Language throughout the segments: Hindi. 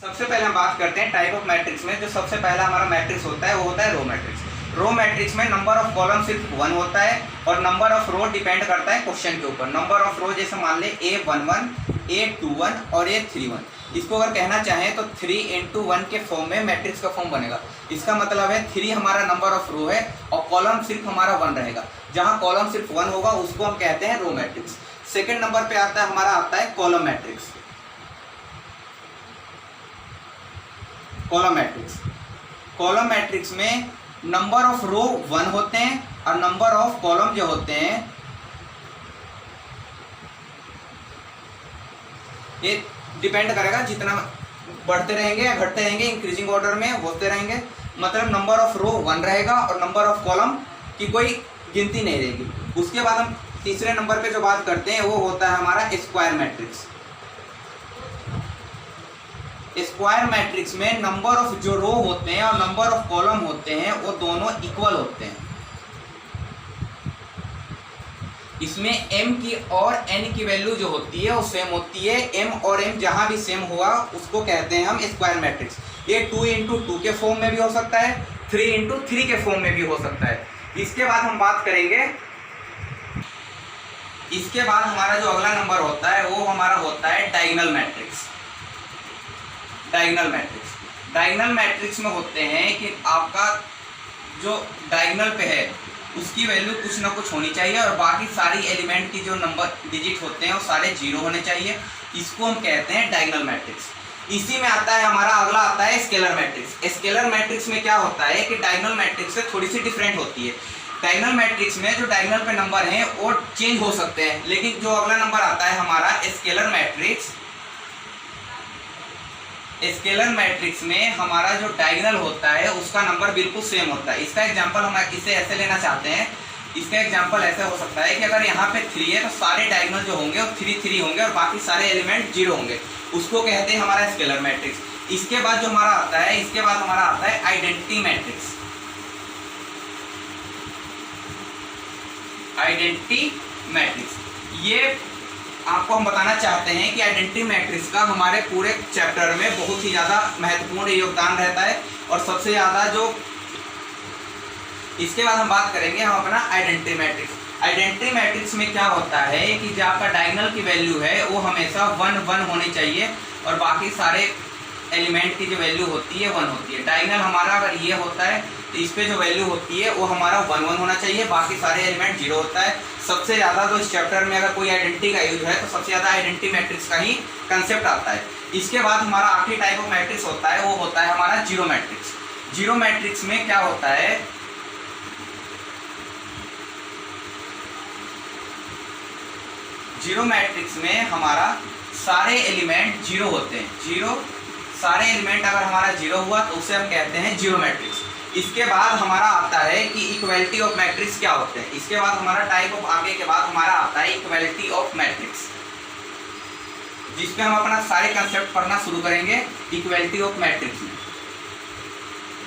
सबसे पहले हम बात करते हैं टाइप ऑफ मैट्रिक्स में। जो सबसे पहला हमारा मैट्रिक्स होता है वो होता है रो मैट्रिक्स। रो मैट्रिक्स में नंबर ऑफ कॉलम सिर्फ 1 होता है और नंबर ऑफ रो डिपेंड करता है क्वेश्चन के ऊपर। नंबर ऑफ रो जैसे मान ले A11, A21 और A31। इसको अगर कहना चाहें तो 3 × 1 के फॉर्म में मैट्रिक्स का फॉर्म बनेगा। इसका मतलब है 3 हमारा नंबर ऑफ रो है और कॉलम सिर्फ हमारा 1 रहेगा। जहाँ कॉलम सिर्फ 1 होगा उसको हम कहते हैं रो मैट्रिक्स। सेकेंड नंबर पे आता है हमारा आता है column matrix. Column matrix, column matrix में नंबर ऑफ रो 1 होते हैं और नंबर ऑफ कॉलम जो होते हैं ये डिपेंड करेगा, जितना बढ़ते रहेंगे या घटते रहेंगे, इंक्रीजिंग ऑर्डर में होते रहेंगे। मतलब नंबर ऑफ रो 1 रहेगा और नंबर ऑफ कॉलम की कोई गिनती नहीं रहेगी। उसके बाद हम तीसरे नंबर पे जो बात करते हैं वो होता है हमारा स्क्वायर मैट्रिक्स। स्क्वायर मैट्रिक्स में नंबर ऑफ जो रो होते हैं और नंबर ऑफ कॉलम होते हैं वो दोनों इक्वल होते हैं। इसमें m की और n की वैल्यू जो होती है वो सेम होती है। m और m जहां भी सेम हुआ उसको कहते हैं हम स्क्वायर मैट्रिक्स। ये 2 × 2 के फॉर्म में भी हो सकता है, 3 × 3 के फॉर्म में भी हो सकता है। इसके बाद हम बात करेंगे, इसके बाद हमारा जो अगला नंबर होता है वो हमारा होता है diagonal matrix. Diagonal matrix, diagonal matrix में होते हैं कि आपका जो डायगोनल पे है उसकी वैल्यू कुछ ना कुछ होनी चाहिए और बाकी सारी एलिमेंट की जो नंबर डिजिट होते हैं वो सारे 0 होने चाहिए। इसको हम कहते हैं डायगोनल मैट्रिक्स। इसी में आता है हमारा अगला आता है स्केलर मैट्रिक्स। स्केलर मैट्रिक्स में क्या होता है कि डायगोनल मैट्रिक्स से थोड़ी सी डिफरेंट होती है। डायगोनल मैट्रिक्स में जो डायगोनल पे नंबर हैं वो चेंज हो सकते हैं, लेकिन जो अगला नंबर आता है हमारा स्केलर मैट्रिक्स, स्केलर मैट्रिक्स में हमारा जो डायगोनल होता है उसका नंबर बिल्कुल सेम होता है। इसका एग्जांपल हम इसे ऐसे लेना चाहते हैं, इसका एग्जांपल ऐसे हो सकता है कि अगर यहाँ पे 3 है तो सारे डायगोनल जो होंगे वो 3 3 होंगे और बाकी सारे एलिमेंट 0 होंगे। उसको कहते हैं हमारा स्केलर मैट्रिक्स। इसके बाद जो हमारा आता है, इसके बाद हमारा आता है आइडेंटिटी मैट्रिक्स। आइडेंटिटी मैट्रिक्स, ये आपको हम बताना चाहते हैं कि आइडेंटिटी मैट्रिक्स का हमारे पूरे चैप्टर में बहुत ही ज़्यादा महत्वपूर्ण योगदान रहता है और सबसे ज़्यादा जो, इसके बाद हम बात करेंगे हम अपना आइडेंटिटी मैट्रिक्स। आइडेंटिटी मैट्रिक्स में क्या होता है कि जो आपका डायगोनल की वैल्यू है वो हमेशा 1 1 होनी चाहिए और बाकी सारे एलिमेंट की जो वैल्यू होती है 1 होती है। डायगोनल हमारा अगर ये होता है तो इस पे जो वैल्यू होती है वो हमारा 1 1 होना चाहिए, बाकी सारे एलिमेंट 0 होता है। सबसे ज़्यादा तो इस चैप्टर में अगर कोई आइडेंटिटी का यूज है तो सबसे ज़्यादा आइडेंटिटी मैट्रिक्स का ही कंसेप्ट आता है। इसके बाद हमारा आखिरी टाइप ऑफ मैट्रिक्स होता है वो होता है हमारा जीरो मैट्रिक्स। जीरो मैट्रिक्स में क्या होता है, जीरो मैट्रिक्स में हमारा सारे एलिमेंट 0 होते हैं। 0 सारे एलिमेंट अगर हमारा 0 हुआ तो उसे हम कहते हैं जीरो मैट्रिक्स। इसके बाद हमारा आता है कि इक्वलिटी ऑफ मैट्रिक्स क्या होते हैं। इसके बाद हमारा टाइप ऑफ आगे के बाद हमारा आता है इक्वलिटी ऑफ मैट्रिक्स, जिसपे हम अपना सारे कंसेप्ट पढ़ना शुरू करेंगे इक्वलिटी ऑफ मैट्रिक्स में।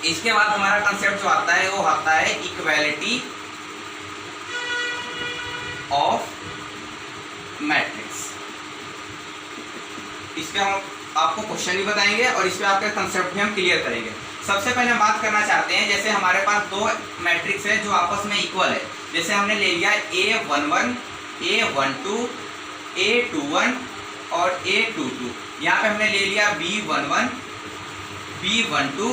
इसके बाद हमारा कंसेप्ट जो आता है वो आता है इक्वलिटी ऑफ मैट्रिक्स। इस पे हम आपको क्वेश्चन भी बताएंगे और इस पे आपका कंसेप्ट भी हम क्लियर करेंगे। सबसे पहले हम बात करना चाहते हैं, जैसे हमारे पास 2 मैट्रिक्स है जो आपस में इक्वल है। जैसे हमने ले लिया A11, A12, A21 और A22। यहाँ पे हमने ले लिया B11, B12,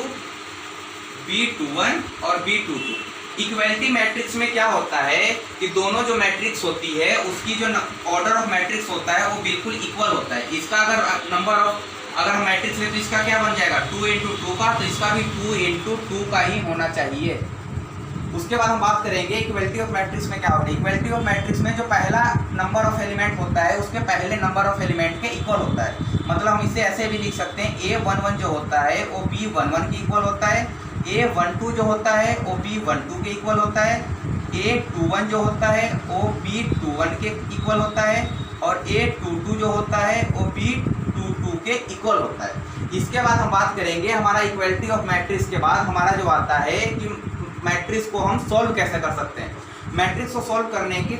B21 और B22। इक्वलिटी मैट्रिक्स में क्या होता है कि दोनों जो मैट्रिक्स होती है उसकी जो ऑर्डर ऑफ मैट्रिक्स होता है वो बिल्कुल इक्वल होता है। इसका अगर नंबर ऑफ अगर हम मैट्रिक्स ले तो इसका क्या बन जाएगा 2 × 2 का, तो इसका भी 2 × 2 का ही होना चाहिए। उसके बाद हम बात करेंगे इक्वलिटी ऑफ मैट्रिक्स में क्या होता है। इक्वलिटी ऑफ मैट्रिक्स में जो पहला नंबर ऑफ एलिमेंट होता है उसके पहले नंबर ऑफ एलिमेंट के इक्वल होता है। मतलब हम इसे ऐसे भी लिख सकते हैं A11 जो होता है वो B11 के इक्वल होता है, A12 जो होता है वो B12 के इक्वल होता है, A21 जो होता है वो B21 के इक्वल होता है और A22 जो होता है वो B22 के इक्वल होता है। इसके बाद हम बात करेंगे हमारा इक्वलिटी ऑफ मैट्रिक्स के बाद हमारा जो आता है कि मैट्रिक्स को हम सॉल्व कैसे कर सकते हैं। मैट्रिक्स को सॉल्व करने की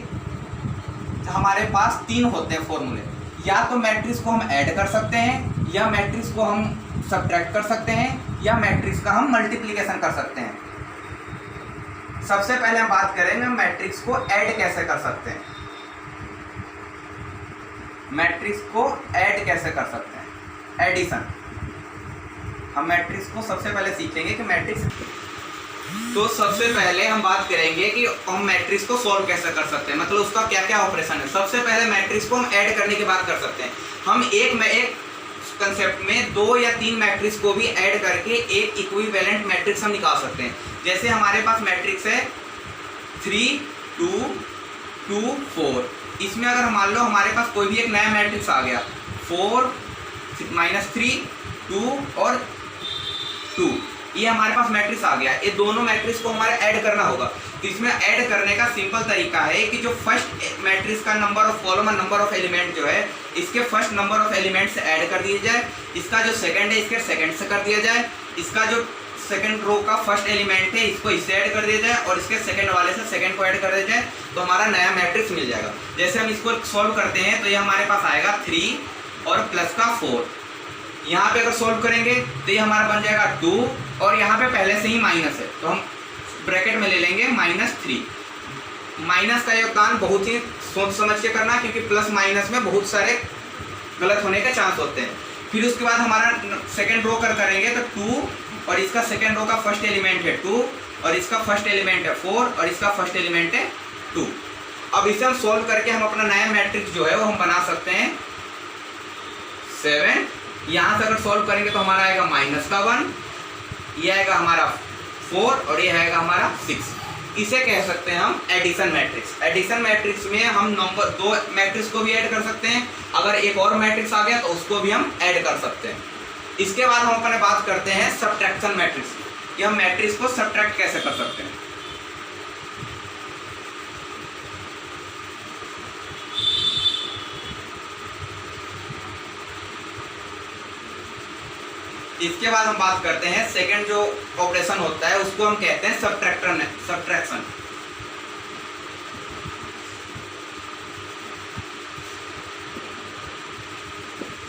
हमारे पास 3 होते हैं फॉर्मूले। या तो मैट्रिक्स को हम ऐड कर सकते हैं या मैट्रिक्स को हम सब्ट्रैक्ट कर सकते हैं या मैट्रिक्स का हम मल्टीप्लिकेशन कर सकते हैं। सबसे पहले हम बात करेंगे मैट्रिक्स को ऐड कैसे कर सकते हैं। मैट्रिक्स को ऐड कैसे कर सकते हैं, एडिशन। हम मैट्रिक्स को सबसे पहले सीखेंगे कि मैट्रिक्स, तो सबसे पहले हम बात करेंगे कि हम मैट्रिक्स को सॉल्व कैसे कर सकते हैं, मतलब उसका क्या क्या ऑपरेशन है। सबसे पहले मैट्रिक्स को हम ऐड करने की बात कर सकते हैं। हम एक कंसेप्ट में 2 या 3 मैट्रिक्स को भी ऐड करके एक इक्विवेलेंट मैट्रिक्स हम निकाल सकते हैं। जैसे हमारे पास मैट्रिक्स है 3 2 2 4। इसमें अगर मान लो हमारे पास कोई भी एक नया मैट्रिक्स आ गया 4 -3 2 और 2, ये हमारे पास मैट्रिक्स आ गया। ये दोनों मैट्रिक्स को हमारे ऐड करना होगा। तो इसमें ऐड करने का सिंपल तरीका है कि जो फर्स्ट मैट्रिक्स का नंबर ऑफ कॉलम और नंबर ऑफ एलिमेंट जो है, इसके फर्स्ट नंबर ऑफ एलिमेंट से ऐड कर दिया जाए। इसका जो सेकंड है इसके सेकंड से कर दिया जाए। इसका जो सेकंड रो का फर्स्ट एलिमेंट है इसको इससे ऐड कर दिया जाए और इसके सेकंड वाले से सेकंड को ऐड कर दिया जाए, तो हमारा नया मैट्रिक्स मिल जाएगा। जैसे हम इसको सॉल्व करते हैं तो ये हमारे पास आएगा 3 और प्लस का 4। यहाँ पे अगर सोल्व करेंगे तो ये हमारा बन जाएगा 2 और यहाँ पे पहले से ही माइनस है, तो हम ब्रैकेट में ले लेंगे -3। माइनस का योगदान बहुत ही सोच समझ के करना, क्योंकि प्लस माइनस में बहुत सारे गलत होने के चांस होते हैं। फिर उसके बाद हमारा सेकेंड रो करेंगे तो 2 और इसका सेकेंड रो का फर्स्ट एलिमेंट है 2 और इसका फर्स्ट एलिमेंट है 4 और इसका फर्स्ट एलिमेंट है 2। अब इसे हम सोल्व करके हम अपना नया मैट्रिक्स जो है वो हम बना सकते हैं 7। यहाँ से अगर सॉल्व करेंगे तो हमारा आएगा -1, ये आएगा हमारा 4 और ये आएगा हमारा 6। इसे कह सकते हैं हम एडिशन मैट्रिक्स। एडिशन मैट्रिक्स में हम नंबर 2 मैट्रिक्स को भी ऐड कर सकते हैं। अगर एक और मैट्रिक्स आ गया तो उसको भी हम ऐड कर सकते हैं। इसके बाद हम अपने बात करते हैं सब्ट्रैक्शन मैट्रिक्स की, कि हम मैट्रिक्स को सब्ट्रैक्ट कैसे कर सकते हैं। इसके बाद हम बात करते हैं सेकंड जो ऑपरेशन होता है उसको हम कहते हैं सब्ट्रैक्शन।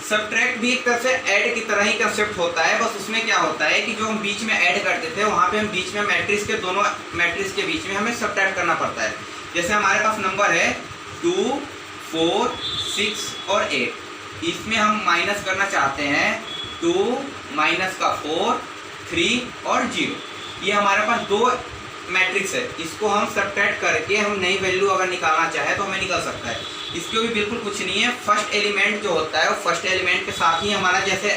सब्ट्रैक्ट भी एक तरह से ऐड की तरह ही कंसेप्ट होता है, बस उसमें क्या होता है कि जो हम बीच में ऐड करते थे वहां पे हम बीच में मैट्रिक्स के दोनों मैट्रिक्स के बीच में हमें सब्ट्रैक्ट करना पड़ता है। जैसे हमारे पास नंबर है 2 4 6 और 8, इसमें हम माइनस करना चाहते हैं 2 -4 3 और 0। ये हमारे पास 2 मैट्रिक्स है, इसको हम सब्ट्रैक्ट करके हम नई वैल्यू अगर निकालना चाहे तो हमें निकल सकता है। इसके भी बिल्कुल कुछ नहीं है। फर्स्ट एलिमेंट जो होता है वो फर्स्ट एलिमेंट के साथ ही हमारा, जैसे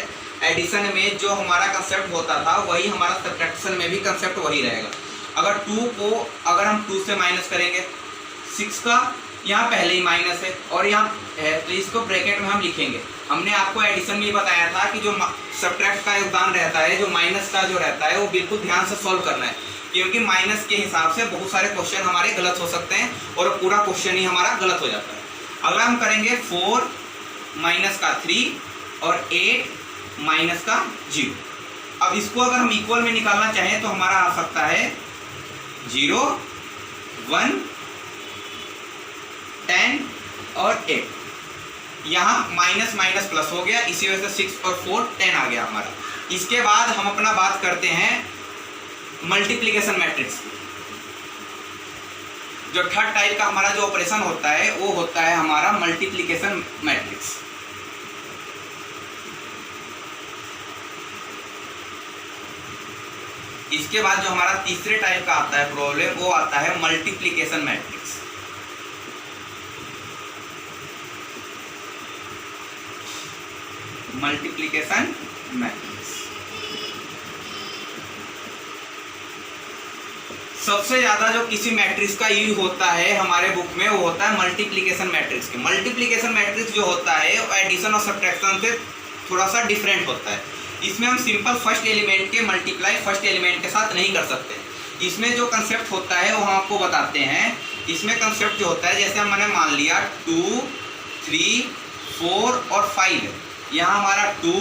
एडिशन में जो हमारा कंसेप्ट होता था वही हमारा सब्ट्रैक्शन में भी कंसेप्ट वही रहेगा। अगर 2 को अगर हम 2 से माइनस करेंगे 6 का, यहाँ पहले ही माइनस है और यहाँ है तो इसको ब्रैकेट में हम लिखेंगे। हमने आपको एडिशन में बताया था कि जो सब्ट्रैक्ट का योगदान रहता है, जो माइनस का जो रहता है वो बिल्कुल ध्यान से सॉल्व करना है, क्योंकि माइनस के हिसाब से बहुत सारे क्वेश्चन हमारे गलत हो सकते हैं और पूरा क्वेश्चन ही हमारा गलत हो जाता है। अगर हम करेंगे 4 -3 और 8 -0, अब इसको अगर हम इक्वल में निकालना चाहें तो हमारा आ सकता है 0 1 10 और 8। यहाँ माइनस माइनस प्लस हो गया, इसी वजह से 6 और 4 10 आ गया हमारा। इसके बाद हम अपना बात करते हैं मल्टीप्लिकेशन मैट्रिक्स। जो थर्ड टाइप का हमारा जो ऑपरेशन होता है वो होता है हमारा मल्टीप्लिकेशन मैट्रिक्स। इसके बाद जो हमारा तीसरे टाइप का आता है प्रॉब्लम, वो आता है मल्टीप्लिकेशन मैट्रिक्स। मल्टीप्लिकेशन मैट्रिक्स सबसे ज्यादा जो किसी मैट्रिक्स का यूज होता है हमारे बुक में वो होता है मल्टीप्लिकेशन मैट्रिक्स के। मल्टीप्लिकेशन मैट्रिक्स जो होता है वो एडिशन और सब्ट्रैक्शन से थोड़ा सा डिफरेंट होता है। इसमें हम सिंपल फर्स्ट एलिमेंट के मल्टीप्लाई फर्स्ट एलिमेंट के साथ नहीं कर सकते। इसमें जो कंसेप्ट होता है वो हम आपको बताते हैं। इसमें कंसेप्ट जो होता है, जैसे हमने मान लिया 2 3 4 और 5 है, यहाँ हमारा 2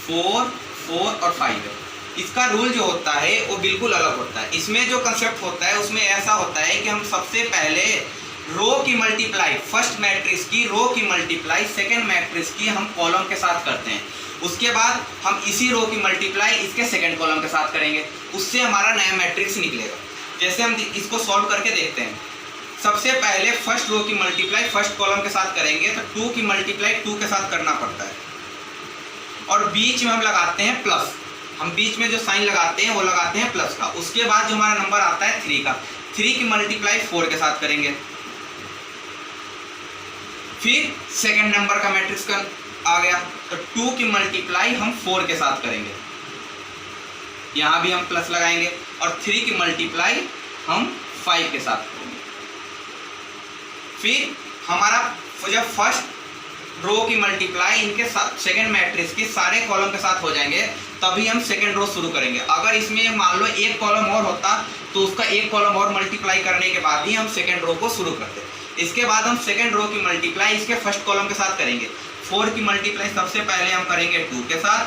4 4 और 5 है। इसका रूल जो होता है वो बिल्कुल अलग होता है। इसमें जो कंसेप्ट होता है उसमें ऐसा होता है कि हम सबसे पहले रो की मल्टीप्लाई, फर्स्ट मैट्रिक्स की रो की मल्टीप्लाई सेकंड मैट्रिक्स की हम कॉलम के साथ करते हैं। उसके बाद हम इसी रो की मल्टीप्लाई इसके सेकंड कॉलम के साथ करेंगे, उससे हमारा नया मैट्रिक्स निकलेगा। जैसे हम इसको सॉल्व करके देखते हैं। सबसे पहले फर्स्ट रो की मल्टीप्लाई फर्स्ट कॉलम के साथ करेंगे तो 2 की मल्टीप्लाई 2 के साथ करना पड़ता है, और बीच में हम लगाते हैं प्लस। हम बीच में जो साइन लगाते हैं वो लगाते हैं प्लस का। उसके बाद जो हमारा नंबर आता है 3 का, 3 की मल्टीप्लाई 4 के साथ करेंगे। फिर सेकंड नंबर का मैट्रिक्स का आ गया तो 2 की मल्टीप्लाई हम 4 के साथ करेंगे, यहां भी हम प्लस लगाएंगे, और 3 की मल्टीप्लाई हम 5 के साथ करेंगे। फिर हमारा जब फर्स्ट रो की मल्टीप्लाई इनके साथ सेकंड मैट्रिक्स के सारे कॉलम के साथ हो जाएंगे तभी हम सेकंड रो शुरू करेंगे। अगर इसमें मान लो एक कॉलम और होता तो उसका एक कॉलम और मल्टीप्लाई करने के बाद ही हम सेकंड रो को शुरू करते। इसके बाद हम सेकंड रो की मल्टीप्लाई इसके फर्स्ट कॉलम के साथ करेंगे। 4 की मल्टीप्लाई सबसे पहले हम करेंगे 2 के साथ,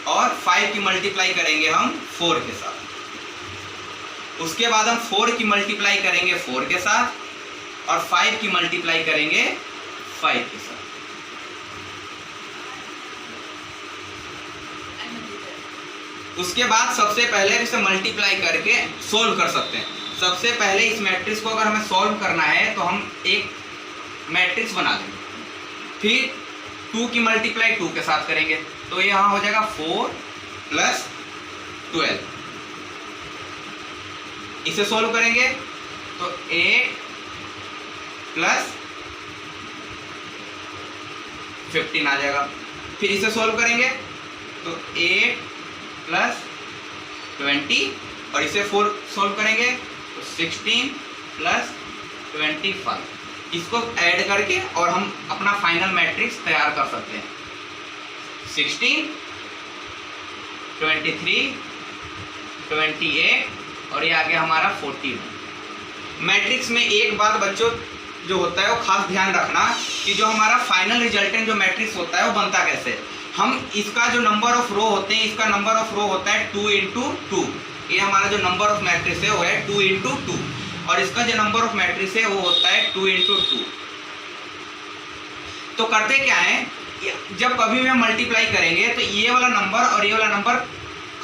और 5 की मल्टीप्लाई करेंगे हम 4 के साथ। उसके बाद हम 4 की मल्टीप्लाई करेंगे 4 के साथ, और 5 की मल्टीप्लाई करेंगे 5 के साथ। उसके बाद सबसे पहले इसे मल्टीप्लाई करके सोल्व कर सकते हैं। सबसे पहले इस मैट्रिक्स को अगर हमें सॉल्व करना है तो हम एक मैट्रिक्स बना देंगे, फिर 2 की मल्टीप्लाई 2 के साथ करेंगे तो यहाँ हो जाएगा 4 + 12। इसे सोल्व करेंगे तो 8 + 15 आ जाएगा। फिर इसे सोल्व करेंगे तो 8 + 20, और इसे 4 सोल्व करेंगे तो 16 + 25। इसको ऐड करके और हम अपना फाइनल मैट्रिक्स तैयार कर सकते हैं। 16, 23, 28, और ये आ गया हमारा 41। मैट्रिक्स में एक बात बच्चों जो होता है वो खास ध्यान रखना कि जो हमारा फाइनल रिजल्टेंट जो मैट्रिक्स होता है वो बनता कैसे। हम इसका जो नंबर ऑफ रो होते हैं, इसका नंबर ऑफ रो होता है 2 × 2। ये हमारा जो नंबर ऑफ मैट्रिक्स है वो है 2 × 2, और इसका जो नंबर ऑफ मैट्रिक्स है वो होता है 2 × 2। तो करते क्या है, जब कभी भी हम मल्टीप्लाई करेंगे तो ये वाला नंबर और ये वाला नंबर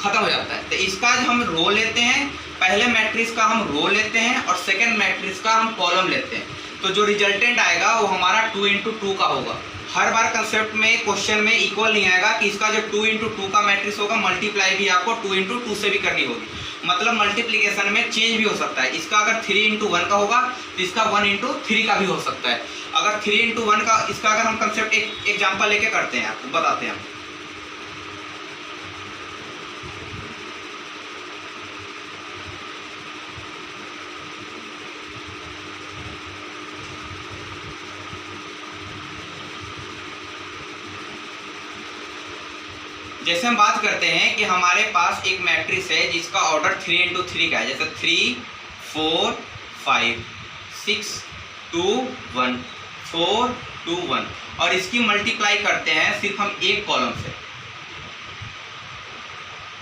खत्म हो जाता है। तो इसका हम रो लेते हैं, पहले मैट्रिक्स का हम रो लेते हैं और सेकंड मैट्रिक्स का हम कॉलम लेते हैं। तो जो रिजल्टेंट आएगा वो हमारा 2 × 2 का होगा। हर बार कंसेप्ट में क्वेश्चन में इक्वल नहीं आएगा कि इसका जो 2 × 2 का मैट्रिक्स होगा मल्टीप्लाई भी आपको 2 × 2 से भी करनी होगी। मतलब मल्टीप्लिकेशन में चेंज भी हो सकता है। इसका अगर 3 × 1 का होगा तो इसका 1 × 3 का भी हो सकता है। अगर 3 × 1 का इसका अगर हम कंसेप्ट एक एग्जाम्पल लेके करते हैं, आपको बताते हैं। जैसे हम बात करते हैं कि हमारे पास एक मैट्रिक्स है जिसका ऑर्डर 3 × 3 का है, जैसे 3, 4, 5, 6, 2, 1, 4, 2, 1, और इसकी मल्टीप्लाई करते हैं सिर्फ हम एक कॉलम से।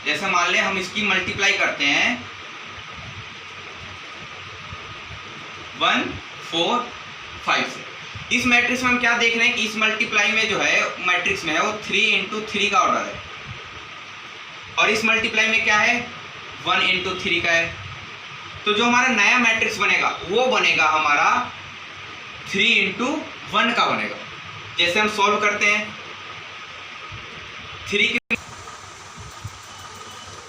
जैसे मान ले हम इसकी मल्टीप्लाई करते हैं 1, 4, 5 से। इस मैट्रिक्स में हम क्या देख रहे हैं कि इस मल्टीप्लाई में जो है मैट्रिक्स में है वो 3 × 3 का ऑर्डर है, और इस मल्टीप्लाई में क्या है 1 × 3 का है। तो जो हमारा नया मैट्रिक्स बनेगा वो बनेगा हमारा 3 × 1 का बनेगा। जैसे हम सॉल्व करते हैं 3 की,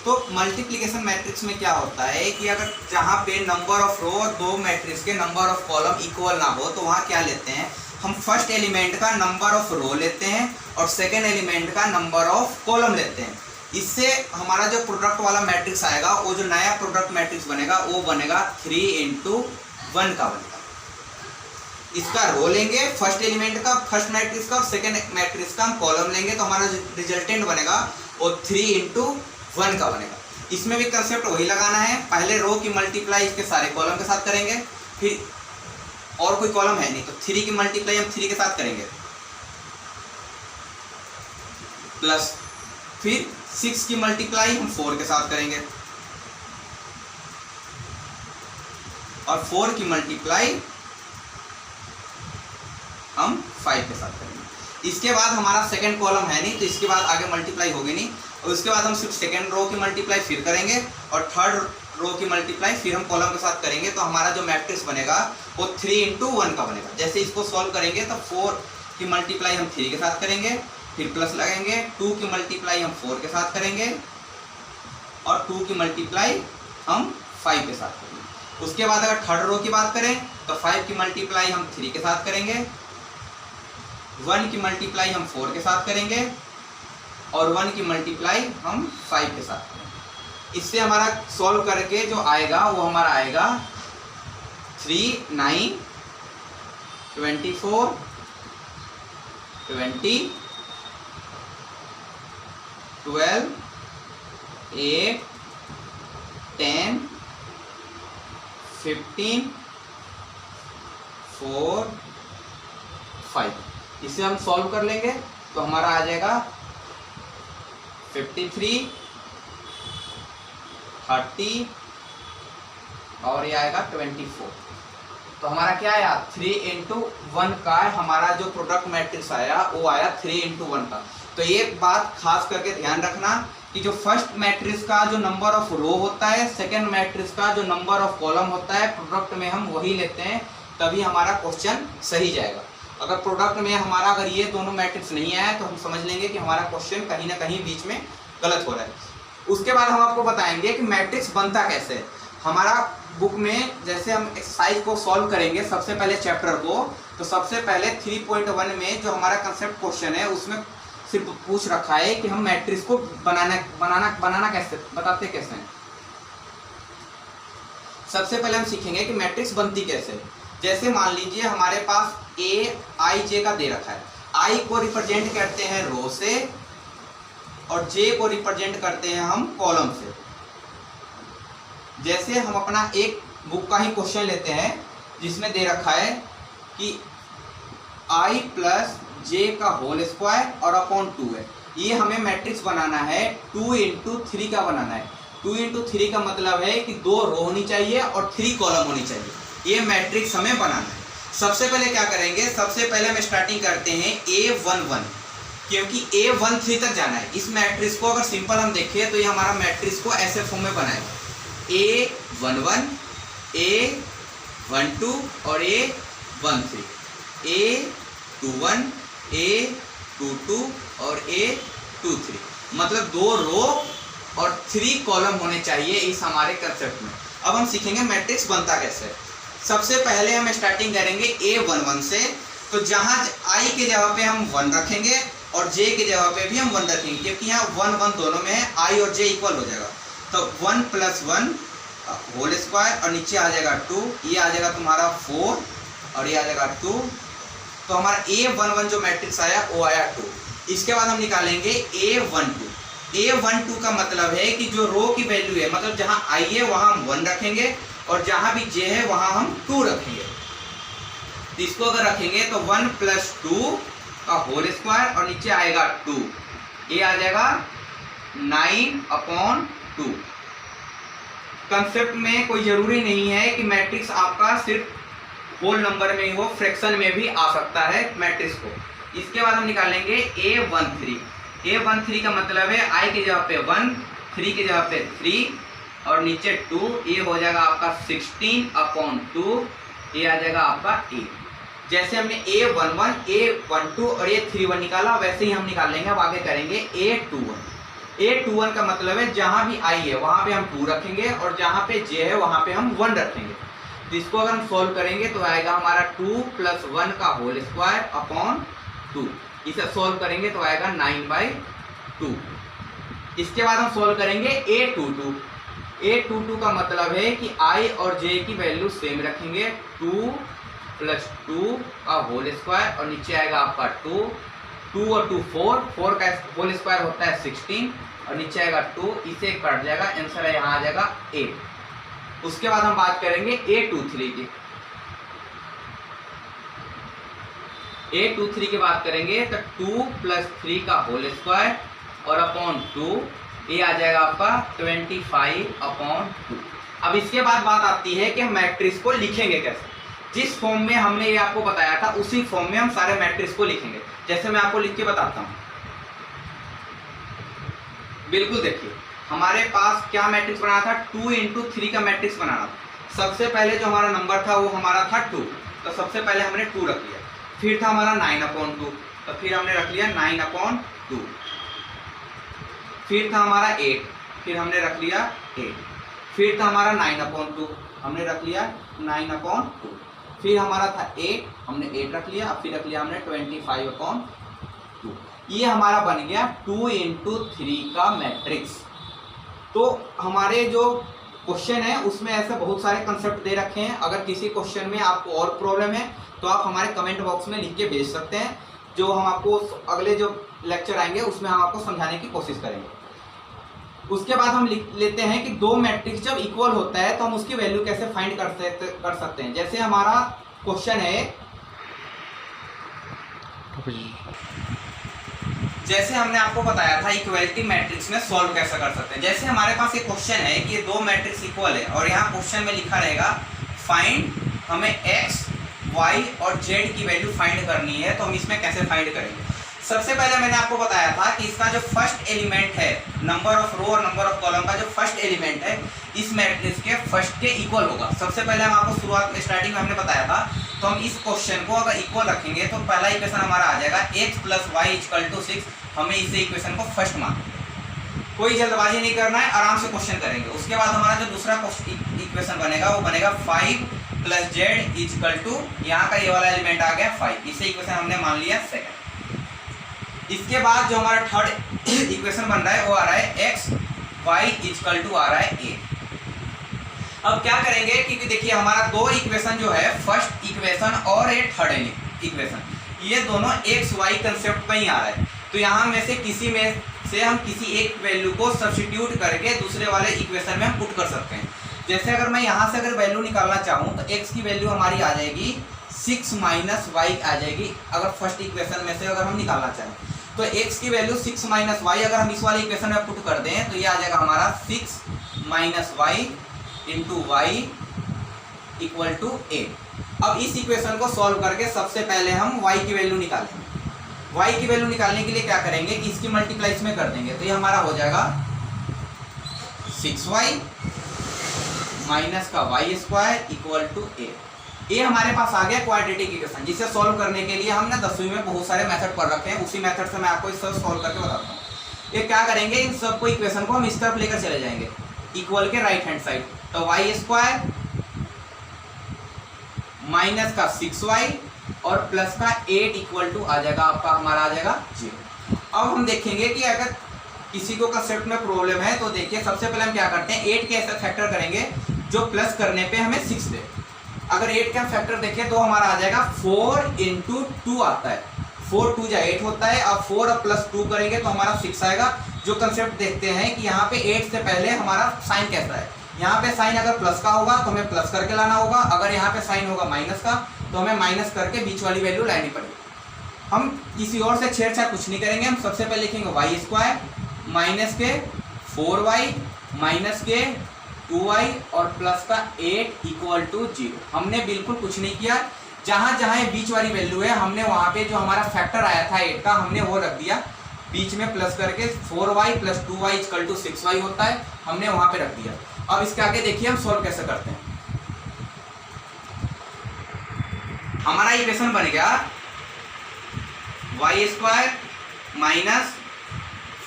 तो मल्टीप्लिकेशन मैट्रिक्स में क्या होता है कि अगर जहाँ पे नंबर ऑफ रो और दो मैट्रिक्स के नंबर ऑफ कॉलम इक्वल ना हो तो वहाँ क्या लेते हैं हम, फर्स्ट एलिमेंट का नंबर ऑफ रो लेते हैं और सेकेंड एलिमेंट का नंबर ऑफ कॉलम लेते हैं। इससे हमारा जो प्रोडक्ट वाला मैट्रिक्स आएगा, वो जो नया प्रोडक्ट मैट्रिक्स बनेगा वो बनेगा 3 × 1 का बनेगा। इसका रो लेंगे फर्स्ट एलिमेंट का, फर्स्ट मैट्रिक्स का, और सेकेंड मैट्रिक्स का हम कॉलम लेंगे तो हमारा जो रिजल्टेंट बनेगा वो 3 × 1 का बनेगा। इसमें भी कंसेप्ट वही लगाना है, पहले रो की मल्टीप्लाई इसके सारे कॉलम के साथ करेंगे, फिर और कोई कॉलम है नहीं तो 3 की मल्टीप्लाई हम 3 के साथ करेंगे, प्लस फिर 6 की मल्टीप्लाई हम 4 के साथ करेंगे, और 4 की मल्टीप्लाई हम 5 के साथ करेंगे। इसके बाद हमारा सेकंड कॉलम है नहीं, तो इसके बाद आगे मल्टीप्लाई होगी नहीं, और उसके बाद हम सिर्फ सेकंड रो की मल्टीप्लाई फिर करेंगे और थर्ड रो की मल्टीप्लाई फिर हम कॉलम के साथ करेंगे। तो हमारा जो मैट्रिक्स बनेगा वो 3 × 1 का बनेगा। जैसे इसको सॉल्व करेंगे तो 4 की मल्टीप्लाई हम 3 के साथ करेंगे, फिर प्लस लगाएंगे, 2 की मल्टीप्लाई हम 4 के साथ करेंगे और 2 की मल्टीप्लाई हम 5 के साथ करेंगे। उसके बाद अगर थर्ड रो की बात करें तो 5 की मल्टीप्लाई हम 3 के साथ करेंगे, 1 की मल्टीप्लाई हम 4 के साथ करेंगे और 1 की मल्टीप्लाई हम 5 के साथ करेंगे। इससे हमारा सॉल्व करके जो आएगा वो हमारा आएगा 3, 9, 24, 20, 12, 8, 10, 15, 4, 5। इसे हम सॉल्व कर लेंगे तो हमारा आ जाएगा 53, 30 और ये आएगा 24। तो हमारा क्या आया 3 × 1 का हमारा जो प्रोडक्ट मैट्रिक्स आया वो आया 3 × 1 का। तो एक बात खास करके ध्यान रखना कि जो फर्स्ट मैट्रिक्स का जो नंबर ऑफ रो होता है, सेकंड मैट्रिक्स का जो नंबर ऑफ कॉलम होता है, प्रोडक्ट में हम वही लेते हैं, तभी हमारा क्वेश्चन सही जाएगा। अगर प्रोडक्ट में हमारा अगर ये दोनों मैट्रिक्स नहीं आया तो हम समझ लेंगे कि हमारा क्वेश्चन कहीं ना कहीं बीच में गलत हो रहा है। उसके बाद हम आपको बताएंगे कि मैट्रिक्स बनता कैसे है। हमारा बुक में जैसे हम एक्सरसाइज को सॉल्व करेंगे सबसे पहले चैप्टर को, तो सबसे पहले 3.1 में जो हमारा कंसेप्ट क्वेश्चन है उसमें सिर्फ पूछ रखा है कि हम मैट्रिक्स को बनाना कैसे, बताते कैसे हैं। सबसे पहले हम सीखेंगे कि मैट्रिक्स बनती कैसे। जैसे मान लीजिए हमारे पास Aij का दे रखा है, I को रिप्रेजेंट करते हैं रो से और J को रिप्रेजेंट करते हैं हम कॉलम से। जैसे हम अपना एक बुक का ही क्वेश्चन लेते हैं जिसमें दे रखा है कि I + J का होल स्क्वायर और अपॉन 2 है। ये हमें मैट्रिक्स बनाना है 2 × 3 का बनाना है। 2 × 3 का मतलब है कि 2 रो होनी चाहिए और 3 कॉलम होनी चाहिए। ये मैट्रिक्स हमें बनाना है। सबसे पहले क्या करेंगे, सबसे पहले हम स्टार्टिंग करते हैं A11, क्योंकि A13 तक जाना है। इस मैट्रिक्स को अगर सिंपल हम देखें तो ये हमारा मैट्रिक्स को ऐसे फॉर्म में बनाएगा A11, A12 और A13, A21, A22 और A23, मतलब 2 रो और 3 कॉलम होने चाहिए इस हमारे कंसेप्ट में। अब हम सीखेंगे मैट्रिक्स बनता कैसे। सबसे पहले हम स्टार्टिंग करेंगे A11 से, तो जहाँ I के जगह पे हम 1 रखेंगे और J के जगह पे भी हम 1 रखेंगे, क्योंकि यहाँ 1 1 दोनों में है, I और J इक्वल हो जाएगा। तो 1 + 1 होल स्क्वायर और नीचे आ जाएगा 2, ये आ जाएगा तुम्हारा 4 और ये आ जाएगा 2। तो हमारा A11 जो मैट्रिक्स आया वो आया 2। इसके बाद हम निकालेंगे A12। A12 का मतलब है कि जो रो की वैल्यू है, मतलब जहाँ I है वहाँ हम 1 रखेंगे और जहाँ भी J है वहाँ हम 2 रखेंगे। तो इसको अगर रखेंगे तो 1 + 2 का होल स्क्वायर और नीचे आएगा 2, ये आ जाएगा 9/2। कंसेप्ट में कोई ज़रूरी नहीं है कि मैट्रिक्स आपका सिर्फ होल नंबर में ही हो, फ्रैक्शन में भी आ सकता है मैट्रिक्स को। इसके बाद हम निकालेंगे A13। A13 का मतलब है I की जगह पे 1, 3 की जगह पे 3 और नीचे 2, ये हो जाएगा आपका 16/2, ये आ जाएगा आपका 8। जैसे हमने A11, A12 और A31 निकाला, वैसे ही हम निकाल लेंगे। अब आगे करेंगे A21। A21 का मतलब है जहाँ भी I है वहाँ पे हम 2 रखेंगे और जहाँ पे J है वहाँ पे हम 1 रखेंगे। तो इसको अगर हम सॉल्व करेंगे तो आएगा हमारा 2 + 1 का होल स्क्वायर अपॉन 2। इसे सॉल्व करेंगे तो आएगा 9/2। इसके बाद हम सॉल्व करेंगे A22। A22 का मतलब है कि I और J की वैल्यू सेम रखेंगे, 2 + 2 का होल स्क्वायर और नीचे आएगा आपका 2, 2 और 2 4 का होल स्क्वायर होता है 16 और नीचे आएगा 2, इसे कट जाएगा, आंसर है यहाँ आ जाएगा 8। उसके बाद हम बात करेंगे A23 की। A23 की बात करेंगे तो 2 + 3 का होल स्क्वायर और अपॉन 2, ये आ जाएगा आपका 25/2। अब इसके बाद बात आती है कि हम मैट्रिक्स को लिखेंगे कैसे। जिस फॉर्म में हमने ये आपको बताया था उसी फॉर्म में हम सारे मैट्रिक्स को लिखेंगे। जैसे मैं आपको लिख के बताता हूं, बिल्कुल देखिए हमारे पास क्या मैट्रिक्स बनाना था, 2 into 3 का मैट्रिक्स बनाना था। सबसे पहले जो हमारा नंबर था वो हमारा था 2, तो सबसे पहले हमने 2 रख लिया। फिर था हमारा 9/2, तो फिर हमने रख लिया 9/2। फिर था हमारा 8, फिर हमने रख लिया 8। फिर था हमारा 9/2, हमने रख लिया 9/2। फिर हमारा था 8, हमने 8 रख लिया। फिर रख लिया हमने 25/2। ये हमारा बन गया 2 into 3 का मैट्रिक्स। तो हमारे जो क्वेश्चन है उसमें ऐसे बहुत सारे कंसेप्ट दे रखे हैं। अगर किसी क्वेश्चन में आपको और प्रॉब्लम है तो आप हमारे कमेंट बॉक्स में लिख के भेज सकते हैं, जो हम आपको अगले जो लेक्चर आएंगे उसमें हम आपको समझाने की कोशिश करेंगे। उसके बाद हम लिख लेते हैं कि दो मैट्रिक्स जब इक्वल होता है तो हम उसकी वैल्यू कैसे फाइंड कर सकते हैं। जैसे हमारा क्वेश्चन है, जैसे हमने आपको बताया था इक्वलिटी मैट्रिक्स में सॉल्व कैसे कर सकते हैं। जैसे हमारे पास एक क्वेश्चन है कि ये दो मैट्रिक्स इक्वल है और यहाँ क्वेश्चन में लिखा रहेगा फाइंड, हमें x, y और z की वैल्यू फाइंड करनी है, तो हम इसमें कैसे फाइंड करेंगे। सबसे पहले मैंने आपको बताया था कि इसका जो फर्स्ट एलिमेंट है, नंबर ऑफ रो और नंबर ऑफ कॉलम का जो फर्स्ट एलिमेंट है इस मैट्रिक्स के फर्स्ट के इक्वल होगा। सबसे पहले हम आपको शुरुआत में स्टार्टिंग में हमने बताया था, तो हम इस क्वेश्चन को अगर इक्वल रखेंगे तो पहला इक्वेशन हमारा आ जाएगा x + y = 6। हमें इसे इक्वेशन को फर्स्ट मानना, कोई जल्दबाजी नहीं करना है, आराम से क्वेश्चन करेंगे। उसके बाद हमारा जो दूसरा इक्वेशन बनेगा वो बनेगा 5 + z = यहाँ का ये वाला एलिमेंट आ गया 5। इसे इक्वेशन हमने मान लिया सेकंड। इसके बाद जो हमारा थर्ड इक्वेशन बन रहा है वो आ रहा है x, y = आ रहा है 8। अब क्या करेंगे, क्योंकि देखिए हमारा दो इक्वेशन जो है, फर्स्ट इक्वेशन और एक थर्ड इक्वेशन, ये दोनों x y कंसेप्ट में ही आ रहा है। तो यहाँ में से किसी में से हम किसी एक वैल्यू को सब्स्टिट्यूट करके दूसरे वाले इक्वेशन में हम पुट कर सकते हैं। जैसे अगर मैं यहाँ से अगर वैल्यू निकालना चाहूँ तो x की वैल्यू हमारी आ जाएगी 6 - y आ जाएगी। अगर फर्स्ट इक्वेशन में से अगर हम निकालना चाहें तो x की वैल्यू 6 - y अगर हम इस वाले इक्वेशन में पुट कर दें तो ये आ जाएगा हमारा 6 - y × y = 8। अब इस इक्वेशन को सॉल्व करके सबसे पहले हम y की वैल्यू निकालेंगे। y की वैल्यू निकालने के लिए क्या करेंगे कि इसकी मल्टीप्लाई इसमें कर देंगे, तो ये हमारा हो जाएगा 6y - y² = 8। ये हमारे पास आ गया क्वाड्रेटिक इक्वेशन, जिसे सॉल्व करने के लिए हमने 10वीं में बहुत सारे मेथड पढ़ रखे हैं। उसी मेथड से मैं आपको इस सब सॉल्व करके बताता हूँ। ये क्या करेंगे, इन सबको इक्वेशन को हम इस तरफ लेकर चले जाएंगे, इक्वल के राइट हैंड साइड। तो y² माइनस का 6y और प्लस का 8 = आ जाएगा आपका, हमारा आ जाएगा 0। अब हम देखेंगे कि अगर किसी को कंसेप्ट में प्रॉब्लम है तो देखिए सबसे पहले हम क्या करते हैं, 8 के ऐसे फैक्टर करेंगे जो प्लस करने पे हमें 6 दे। अगर 8 का फैक्टर देखें तो हमारा आ जाएगा 4 × 2 आता है, 4 × 2 = 8 होता है। अब 4 + 2 करेंगे तो हमारा 6 आएगा। जो कंसेप्ट देखते हैं कि यहाँ पे 8 से पहले हमारा साइन कैसा है, यहाँ पे साइन अगर प्लस का होगा तो हमें प्लस करके लाना होगा, अगर यहाँ पे साइन होगा माइनस का तो हमें माइनस करके बीच वाली वैल्यू लानी पड़ेगी। हम किसी और से छेड़छाड़ कुछ नहीं करेंगे, हम सबसे पहले लिखेंगे y² माइनस के 4y माइनस के 2y और प्लस का 8 = 0। हमने बिल्कुल कुछ नहीं किया, जहाँ जहाँ ये बीच वाली वैल्यू है हमने वहाँ पे जो हमारा फैक्टर आया था 8 का हमने वो रख दिया बीच में, प्लस करके 4y + 2y = 6y होता है, हमने वहाँ पे रख दिया। अब इसके आगे देखिए हम सॉल्व कैसे करते हैं। हमारा इक्वेशन बन गया y² -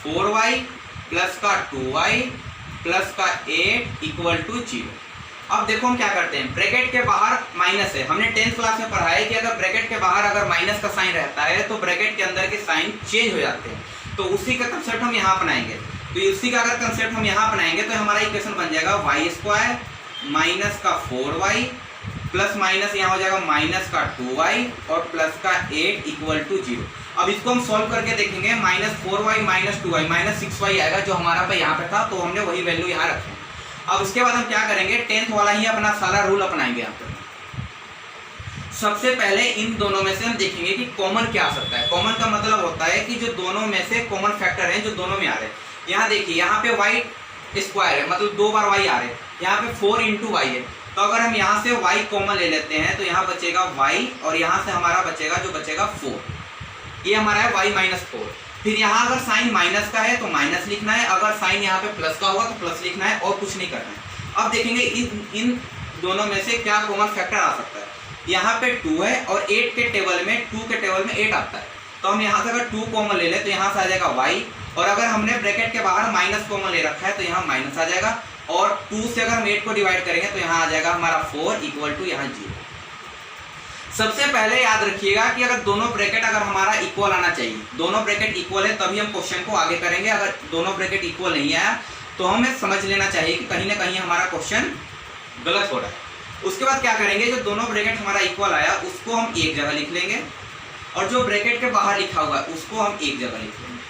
4y प्लस का 2y प्लस का 8 = 0। अब देखो हम क्या करते हैं, ब्रैकेट के बाहर माइनस है, हमने 10th क्लास में पढ़ा है कि अगर ब्रैकेट के बाहर अगर माइनस का साइन रहता है तो ब्रैकेट के अंदर के साइन चेंज हो जाते हैं। तो उसी का कंसेप्ट हम यहाँ अपनाएंगे। तो उसी का अगर कंसेप्ट हम यहाँ अपनाएंगे तो हमारा इक्वेशन बन जाएगा y² माइनस का 4y प्लस माइनस यहाँ हो जाएगा माइनस का 2y और प्लस का 8 = 0। अब इसको हम सॉल्व करके देखेंगे, -4y - 2y -6y आएगा जो हमारा पे यहाँ पे था, तो हमने वही वैल्यू यहाँ रखी। अब उसके बाद हम क्या करेंगे, 10th वाला ही अपना सारा रूल अपनाएंगे यहाँ पे। सबसे पहले इन दोनों में से हम देखेंगे कि कॉमन क्या आ सकता है। कॉमन का मतलब होता है कि जो दोनों में से कॉमन फैक्टर हैं जो दोनों में आ रहे हैं। यहाँ देखिए, यहाँ पे y स्क्वायर है, मतलब 2 बार y आ रहे हैं। यहाँ पे 4 इंटू वाई है, तो अगर हम यहाँ से y कॉमन ले लेते हैं तो यहाँ बचेगा y और यहाँ से हमारा बचेगा जो बचेगा 4, ये हमारा है y माइनस 4। फिर यहाँ अगर साइन माइनस का है तो माइनस लिखना है, अगर साइन यहाँ पे प्लस का होगा तो प्लस लिखना है, और कुछ नहीं करना है। अब देखेंगे इन दोनों में से क्या कॉमन फैक्टर आ सकता है। यहाँ पे 2 है और 8 के टेबल में 2 के टेबल में 8 आता है, तो हम यहाँ से अगर 2 कॉमन ले लें तो यहाँ से आ जाएगा y, और अगर हमने ब्रैकेट के बाहर माइनस कॉमन ले रखा है तो यहाँ माइनस आ जाएगा, और 2 से अगर हम 8 को डिवाइड करेंगे तो यहाँ आ जाएगा हमारा 4 इक्वल टू यहाँ 0। सबसे पहले याद रखिएगा कि अगर दोनों ब्रैकेट अगर हमारा इक्वल आना चाहिए, दोनों ब्रैकेट इक्वल है तभी हम क्वेश्चन को आगे करेंगे। अगर दोनों ब्रैकेट इक्वल नहीं आया तो हमें समझ लेना चाहिए कि कहीं ना कहीं हमारा क्वेश्चन गलत हो रहा है। उसके बाद क्या करेंगे, जो दोनों ब्रैकेट हमारा इक्वल आया उसको हम एक जगह लिख लेंगे, और जो ब्रैकेट के बाहर लिखा हुआ है उसको हम एक जगह लिख लेंगे।